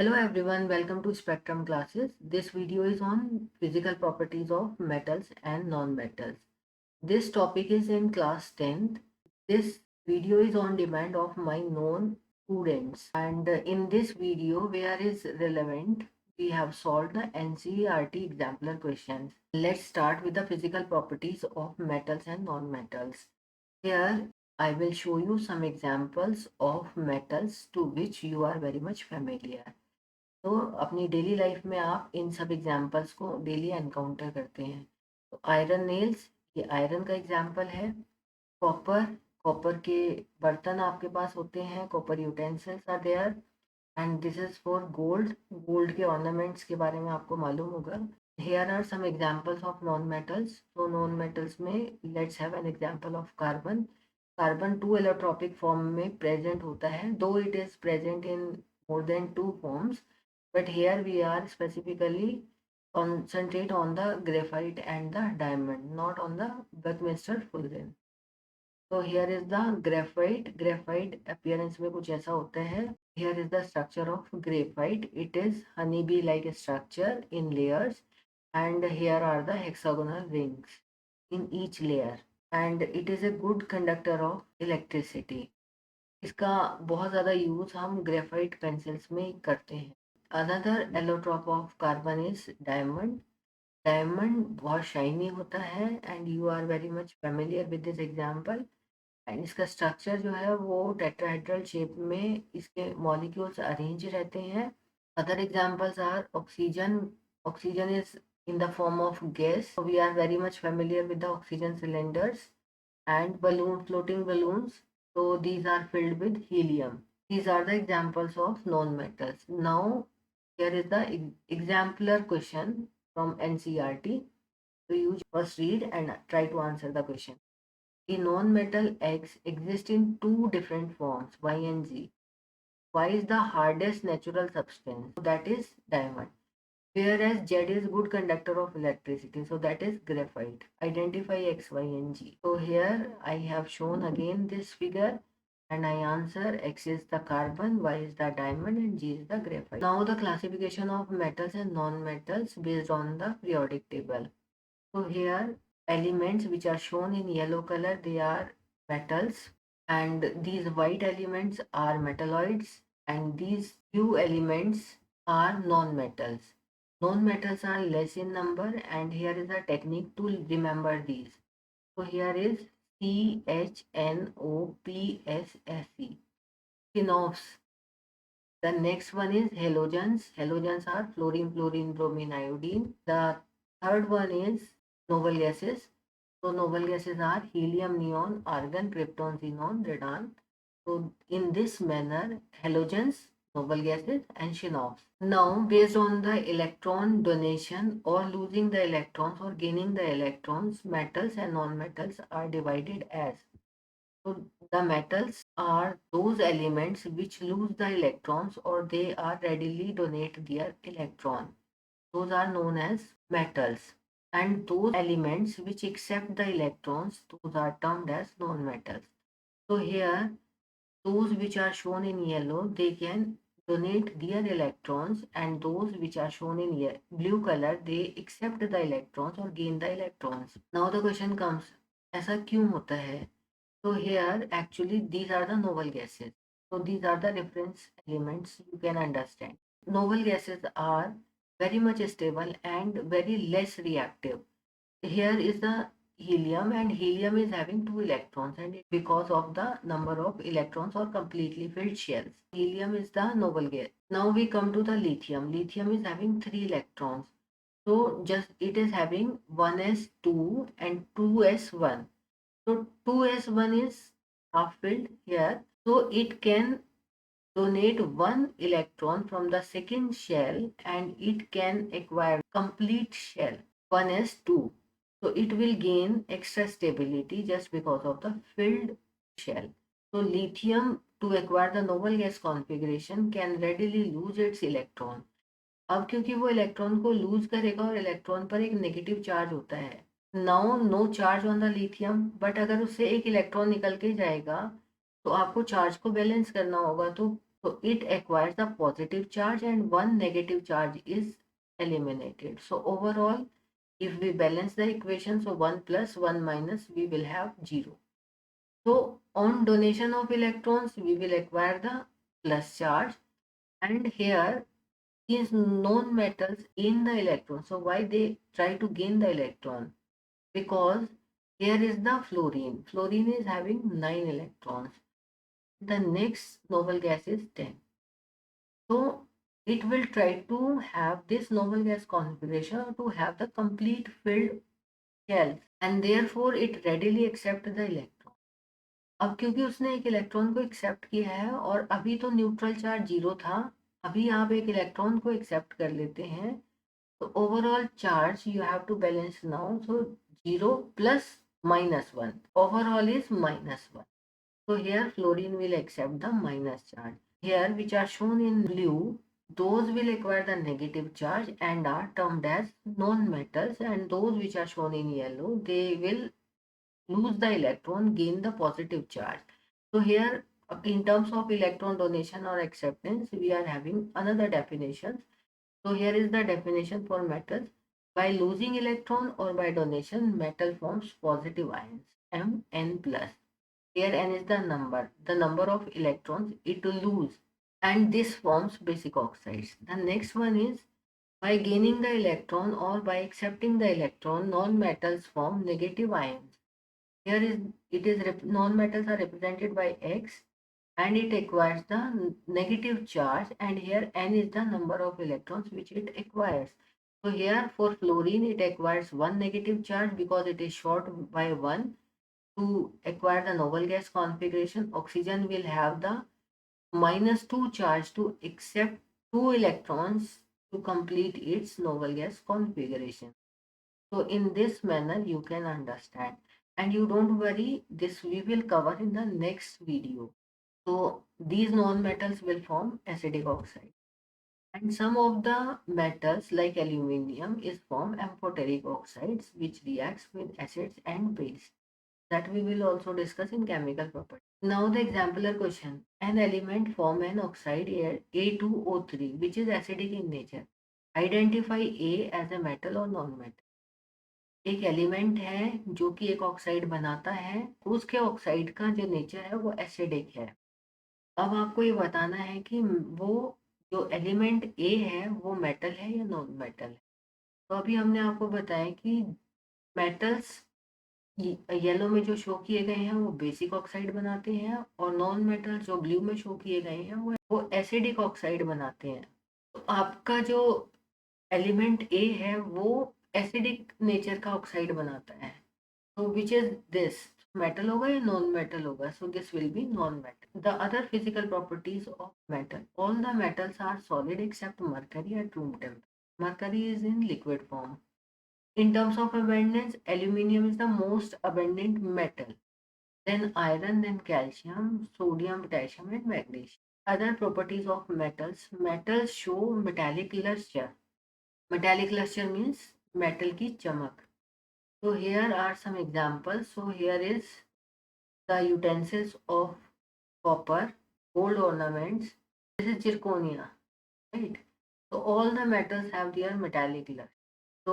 Hello everyone, welcome to Spectrum classes. This video is on physical properties of metals and non-metals. This topic is in class 10th. This video is on demand of my known students, and in this video where is relevant, we have solved the NCERT exemplar questions. Let's start with the physical properties of metals and non-metals. Here I will show you some examples of metals to which you are very much familiar. तो अपनी daily life में आप इन सब examples को daily encounter करते हैं। तो iron nails, ये आयरन का एग्जाम्पल है। कॉपर, कॉपर के बर्तन आपके पास होते हैं, copper utensils are there. And this is for gold, gold के ऑर्नामेंट्स के बारे में आपको मालूम होगा। Here are some examples of non metals. तो नॉन मेटल्स में let's have an example of carbon. Carbon two allotropic form में प्रेजेंट होता है, though it is present in more than two forms, but here we are specifically concentrate on the graphite and the diamond, not on the Buckminster Fullerene. So here is the graphite. Graphite appearance में कुछ ऐसा होता है. Here is the structure of graphite. It is honeybee like structure in layers, and here are the hexagonal rings in each layer, and it is a good conductor of electricity. इसका बहुत ज़्यादा use हम graphite pencils में करते हैं। Another allotrope of carbon is diamond. Diamond बहुत shiny होता है and you are very much familiar with this example. एंड इसका स्ट्रक्चर जो है वो टेट्राहेड्रल शेप में इसके मॉलिक्यूल्स अरेंज रहते हैं। Other examples are oxygen. Oxygen is in the form of gas. So we are very much familiar with the oxygen cylinders and floating balloons. So these are filled with helium. These are the examples of non-metals. Now here is the exemplar question from NCERT. So you first read and try to answer the question. A non-metal X exists in two different forms, Y and Z. Y is the hardest natural substance, so that is diamond. Whereas Z is good conductor of electricity, so that is graphite. Identify X, Y and G. So here I have shown again this figure and I answer X is the carbon, Y is the diamond and G is the graphite. Now the classification of metals and non-metals based on the periodic table. So here elements which are shown in yellow color, they are metals, and these white elements are metalloids, and these blue elements are non-metals. Non-metals are less in number, and here is a technique to remember these. So here is CHNOPSSE, phenols. The next one is halogens. Halogens are fluorine, fluorine, bromine, iodine. The third one is noble gases. So noble gases are helium, neon, argon, krypton, xenon, radon. So in this manner, halogens, noble gases and phenols. Now based on the electron donation or losing the electrons or gaining the electrons, metals and non-metals are divided as. So the metals are those elements which lose the electrons or they are readily donate their electron. Those are known as metals. And those elements which accept the electrons, those are termed as non-metals. So here, those which are shown in yellow, they can donate their electrons, and those which are shown in blue color, they accept the electrons or gain the electrons. Now the question comes, ऐसा क्यों होता है? So here actually these are the noble gases. So these are the reference elements you can understand. Noble gases are very much stable and very less reactive. Here is the helium, and helium is having two electrons, and it because of the number of electrons or completely filled shells. Helium is the noble gas. Now we come to the lithium. Lithium is having three electrons. So just it is having 1s2 and 2s1. So 2s1 is half filled here. So it can donate one electron from the second shell and it can acquire complete shell 1s2. So it will gain extra stability just because of the filled shell. So lithium to acquire the noble gas configuration can readily lose its electron. अब क्योंकि वो electron को loose करेगा और electron पर एक negative charge होता है, now no charge on the lithium, but अगर उससे एक इलेक्ट्रॉन निकल के जाएगा तो आपको चार्ज को बैलेंस करना होगा, तो So it acquires the positive charge and one negative charge is eliminated. So overall, if we balance the equation, so 1 plus 1 minus, we will have 0. So on donation of electrons, we will acquire the plus charge, and here these known metals gain the electron. So why they try to gain the electron? Because here is the fluorine. Fluorine is having 9 electrons. The next noble gas is 10. So it will try to have this noble gas configuration to have the complete filled shell, and therefore it readily accept the electron. अब क्योंकि उसने एक electron को accept किया है और अभी तो न्यूट्रल चार्ज 0 था, अभी आप एक इलेक्ट्रॉन को एक्सेप्ट कर लेते हैं, तो overall charge you have to balance now. So 0 plus -1, overall is -1. So here fluorine will accept the minus charge. Here, which are shown in blue, those will acquire the negative charge and are termed as non-metals, and those which are shown in yellow, they will lose the electron, gain the positive charge. So here, in terms of electron donation or acceptance, we are having another definition. So here is the definition for metals. By losing electron or by donation, metal forms positive ions, Mn plus. Here n is the number of electrons it will lose, and this forms basic oxides. The next one is by gaining the electron or by accepting the electron, non-metals form negative ions. Here is non-metals are represented by X, and it acquires the negative charge, and here n is the number of electrons which it acquires. So here for fluorine it acquires one negative charge because it is short by 1. To acquire the noble gas configuration, oxygen will have the -2 charge to accept 2 electrons to complete its noble gas configuration. So in this manner you can understand, and you don't worry, this we will cover in the next video. So these non-metals will form acidic oxide, and some of the metals like aluminium is form amphoteric oxides which reacts with acids and base, that we will also discuss in chemical property. Now the exemplar question. An element form an oxide A2O3 which is acidic in nature. Identify A as a metal or non-metal. एक element है जो कि एक oxide बनाता है, उसके oxide का जो नेचर है वो एसिडिक है. अब आपको ये बताना है कि वो जो एलिमेंट ए है वो मेटल है या नॉन मेटल है. तो अभी हमने आपको बताया कि मेटल्स येलो में जो शो किए गए हैं वो बेसिक ऑक्साइड बनाते हैं, और नॉन मेटल जो ब्लू में शो किए गए हैं वो एसिडिक ऑक्साइड बनाते हैं. तो आपका जो एलिमेंट ए है वो एसिडिक नेचर का ऑक्साइड बनाता है. तो विच इज दिस, मेटल होगा या नॉन मेटल होगा? So this will be non metal. The other physical properties of metal. All the metals are solid except mercury at room temperature. Mercury is in liquid form. In terms of abundance, aluminium is the most abundant metal, then iron, then calcium, sodium, potassium, and magnesium. Other properties of metals. Metals show metallic luster. Metallic luster means metal की चमक. So here are some examples. So here is the utensils of copper, gold ornaments. This is zirconia, right? So all the metals have their metallic luster. So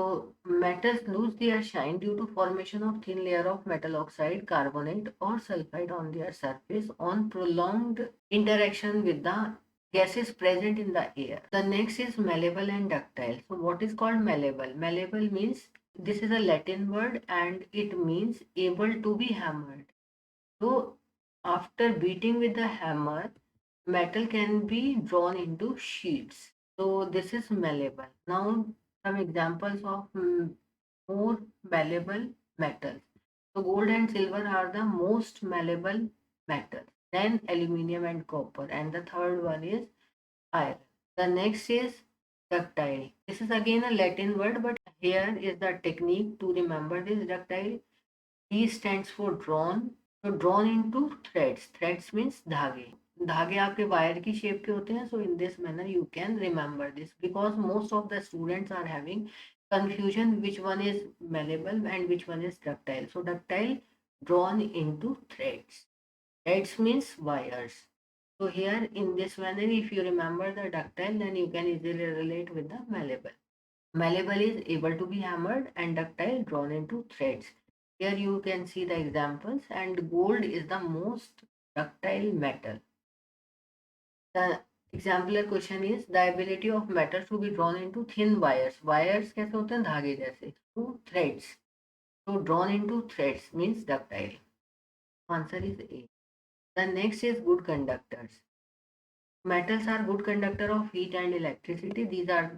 metals lose their shine due to formation of thin layer of metal oxide, carbonate or sulfide on their surface on prolonged interaction with the gases present in the air. The next is malleable and ductile. So what is called malleable? Malleable means, this is a Latin word and it means able to be hammered. So after beating with the hammer, metal can be drawn into sheets. So this is malleable. Now some examples of more malleable metals. So gold and silver are the most malleable metals. Then aluminium and copper. And the third one is iron. The next is ductile. This is again a Latin word, but here is the technique to remember this. Ductile. D stands for drawn. So drawn into threads. Threads means धागे. धागे आपके wire की shape के होते हैं. So in this manner you can remember this, because most of the students are having confusion which one is malleable and which one is ductile. So ductile, drawn into threads. Threads means wires. So here in this manner, if you remember the ductile, then you can easily relate with the malleable. Malleable is able to be hammered and ductile drawn into threads. Here you can see the examples, and gold is the most ductile metal. The exemplar question is the ability of matter to be drawn into thin wires. Wires कैसे होते हैं धागे जैसे. So threads. So drawn into threads means ductile. Answer is A. The next is good conductors. Metals are good conductor of heat and electricity. These are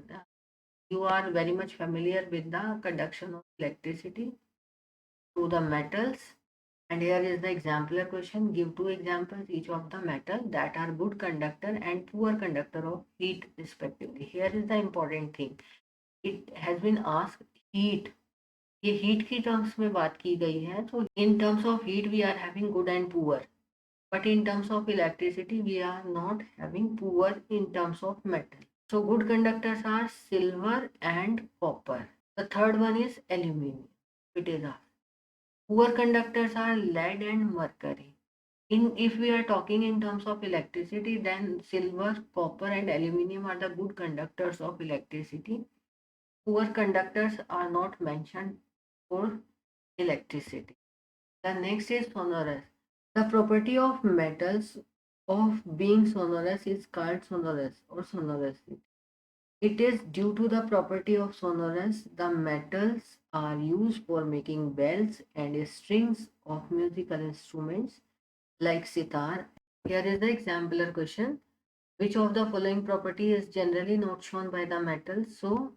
you are very much familiar with the conduction of electricity to the metals. And here is the exemplar question. Give two examples each of the metal that are good conductor and poor conductor of heat respectively. Here is the important thing. It has been asked heat. ये heat की terms में बात की गई है. So in terms of heat we are having good and poor. But in terms of electricity we are not having poor in terms of metal. So good conductors are silver and copper. The third one is aluminum. It is a poor conductors are lead and mercury. If we are talking in terms of electricity, then silver, copper, and aluminum are the good conductors of electricity. Poor conductors are not mentioned for electricity. The next is sonorous. The property of metals of being sonorous is called sonorous or sonorosity. It is due to the property of sonorous, the metals are used for making bells and strings of musical instruments like sitar. Here is the exemplar question. Which of the following property is generally not shown by the metal? So,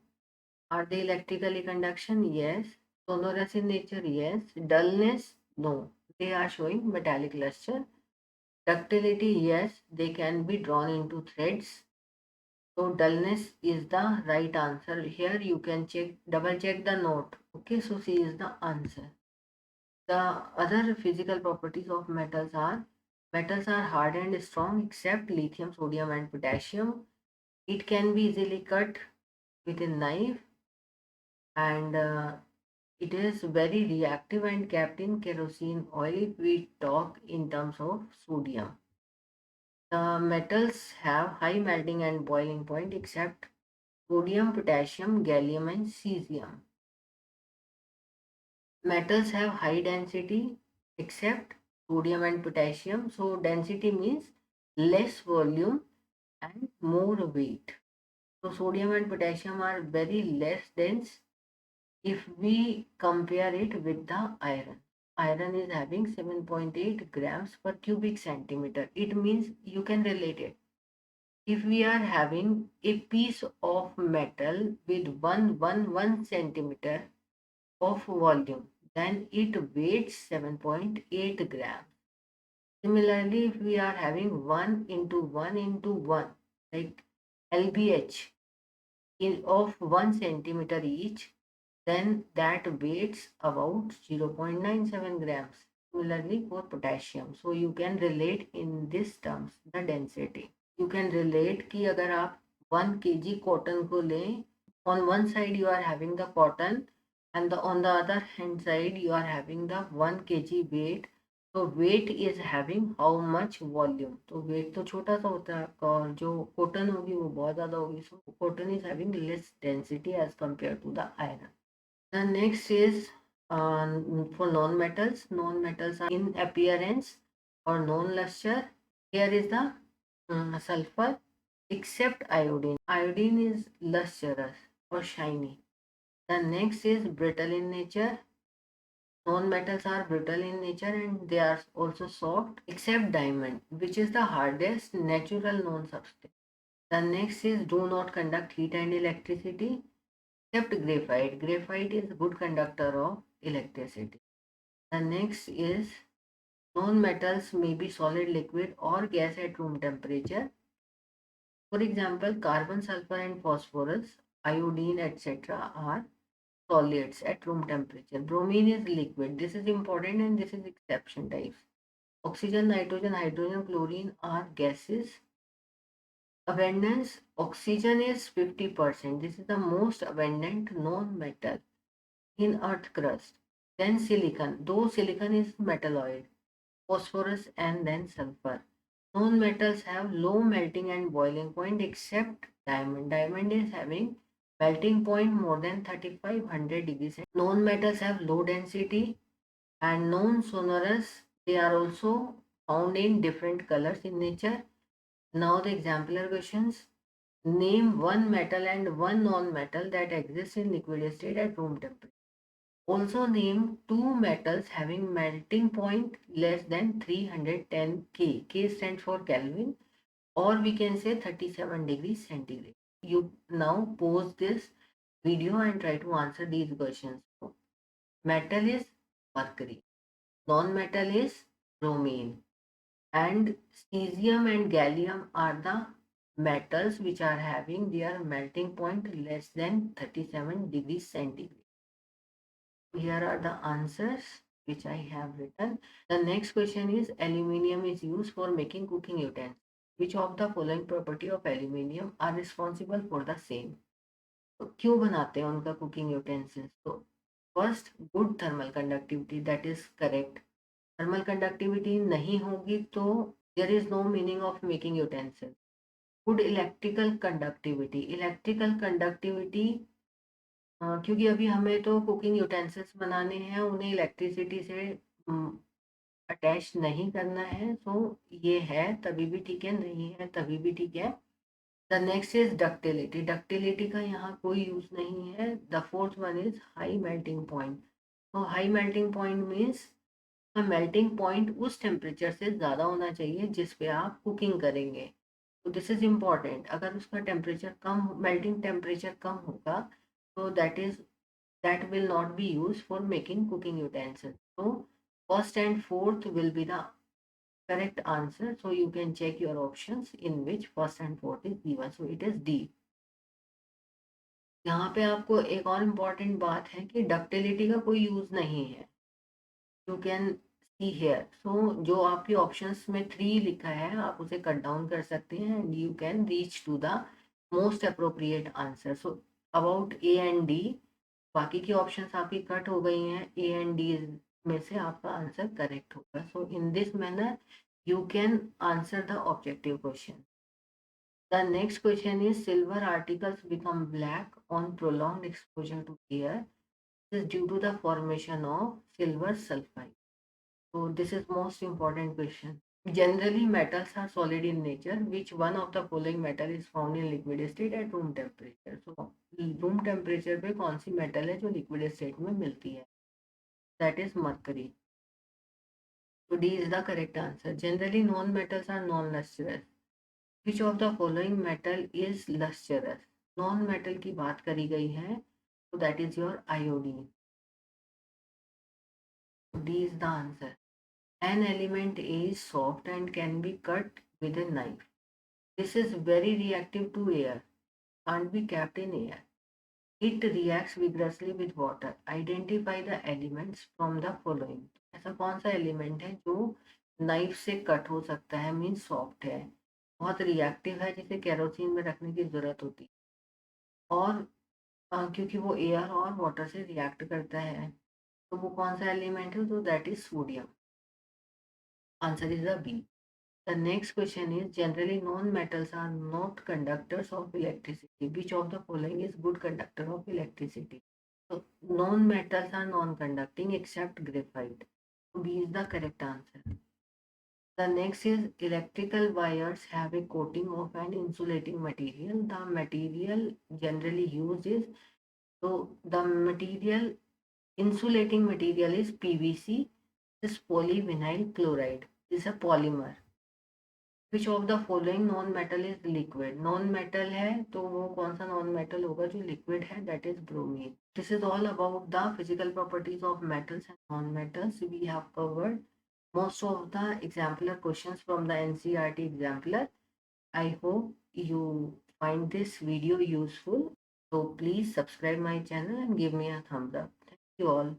are they electrically conduction? Yes. Sonorous in nature? Yes. Dullness? No. They are showing metallic luster. Ductility? Yes. They can be drawn into threads. So dullness is the right answer. Here you can double check the note. Okay, so C is the answer. The other physical properties of metals are hard and strong except lithium, sodium and potassium. It can be easily cut with a knife, and it is very reactive and kept in kerosene oil if we talk in terms of sodium. The metals have high melting and boiling point except sodium, potassium, gallium and cesium. Metals have high density except sodium and potassium. So density means less volume and more weight. So sodium and potassium are very less dense if we compare it with the iron. Iron is having 7.8 grams per cubic centimeter. It means you can relate it. If we are having a piece of metal with 1 centimeter of volume, then it weighs 7.8 grams. Similarly, if we are having 1 into 1 into 1, like LBH of 1 centimeter each, then that weighs about 0.97 grams. Similarly for potassium. So you can relate in this terms the density. You can relate कि अगर आप 1 kg cotton को लें, on one side you are having the cotton and on the other hand side you are having the 1 kg weight. तो weight is having how much volume. तो weight तो छोटा सा होता है आपका और जो cotton होगी वो बहुत ज़्यादा होगी. So cotton is having less density as compared to the iron. The next is for non-metals. Non-metals are in appearance or non-luster. Here is the sulfur except iodine. Iodine is lustrous or shiny. The next is brittle in nature. Non-metals are brittle in nature and they are also soft except diamond, which is the hardest natural known substance. The next is do not conduct heat and electricity except graphite. Graphite is a good conductor of electricity. The next is non-metals may be solid, liquid or gas at room temperature. For example, carbon, sulfur and phosphorus, iodine, etc. are solids at room temperature. Bromine is liquid. This is important and this is exception types. Oxygen, nitrogen, hydrogen, chlorine are gases. Abundance, oxygen is 50%. This is the most abundant non-metal in earth crust. Then silicon, though silicon is metalloid, phosphorus and then sulfur. Non-metals have low melting and boiling point except diamond. Diamond is having melting point more than 3500 degrees. Non-metals have low density and non-sonorous. They are also found in different colors in nature. Now the exemplar questions. Name one metal and one non-metal that exists in liquid state at room temperature. Also name two metals having melting point less than 310 K. K stands for Kelvin, or we can say 37 degrees centigrade. You now pause this video and try to answer these questions. Metal is mercury, non-metal is bromine, and cesium and gallium are the metals which are having their melting point less than 37 degrees centigrade. Here are the answers which I have written. The next question is aluminium is used for making cooking utensils. Which of the following property of aluminium are responsible for the same? तो क्यों बनाते हैं उनका cooking utensils? तो first, good thermal conductivity, that is correct. Thermal conductivity नहीं होगी तो there is no meaning of making utensil. Good electrical conductivity, electrical conductivity क्योंकि अभी हमें तो कुकिंग यूटेंसिल्स बनाने हैं, उन्हें इलेक्ट्रिसिटी से अटैच नहीं करना है. सो ये है तभी भी ठीक है, नहीं है तभी भी ठीक है. The next is ductility. Ductility का यहाँ कोई यूज नहीं है. The fourth one is high melting point. तो high melting point means melting point उस टेम्परेचर से ज़्यादा होना चाहिए जिस पे आप कुकिंग करेंगे. तो दिस इज इम्पॉर्टेंट. अगर उसका टेम्परेचर कम, मेल्टिंग टेम्परेचर कम होगा तो that will not be used for making cooking utensils. So first and fourth will be the correct answer. So you can check your options in which first and fourth is given. So it is D. यहाँ पे आपको एक और important बात है कि ductility का कोई यूज नहीं है. You can see here. So जो आपके ऑप्शंस में 3 लिखा है आप उसे कट डाउन कर सकते हैं and you can reach to the most appropriate answer. So about A and D, बाकी की ऑप्शंस आपकी कट हो गई हैं. ए एंड डी में से आपका आंसर करेक्ट होगा. So in this manner you can answer the objective question. The next question is silver articles become black on prolonged exposure to air. This is due to the formation of silver sulfide. So this is most important question. Generally metals are solid in nature. Which one of the following metal is found in liquid state at room temperature? So room temperature पे कौन सी metal है जो liquid state में मिलती है? That is mercury. So D is the correct answer. Generally non-metals are non-lustrous. Which of the following metal is lustrous? Non metal की बात करी गई है तो that is your iodine. D is the answer. An element is soft and can be cut with a knife. This is very reactive to air, can't be kept in air. It reacts vigorously with water. Identify the elements from the following. ऐसा कौन सा element है जो knife से cut हो सकता है, mean soft है, बहुत रिएक्टिव है, जिसे केरोसिन में रखने की जरूरत होती है, और क्योंकि वो एयर और वाटर से रिएक्ट करता है, तो वो कौन सा एलिमेंट है? तो that is sodium. Answer is the B. The next question is generally non metals are not conductors of electricity. Which of the following is good conductor of electricity? तो non metals are non conducting except graphite. B is the correct answer. The next is electrical wires have a coating of an insulating material. The material generally used is, so the material, insulating material is PVC. This polyvinyl chloride is a polymer. Which of the following non-metal is liquid? Non-metal है तो वो कौन सा non-metal होगा जो liquid है? That is bromine. This is all about the physical properties of metals and non-metals. We have covered most of the exemplar questions from the NCERT exemplar. I hope you find this video useful. So please subscribe my channel and give me a thumbs up. Thank you all.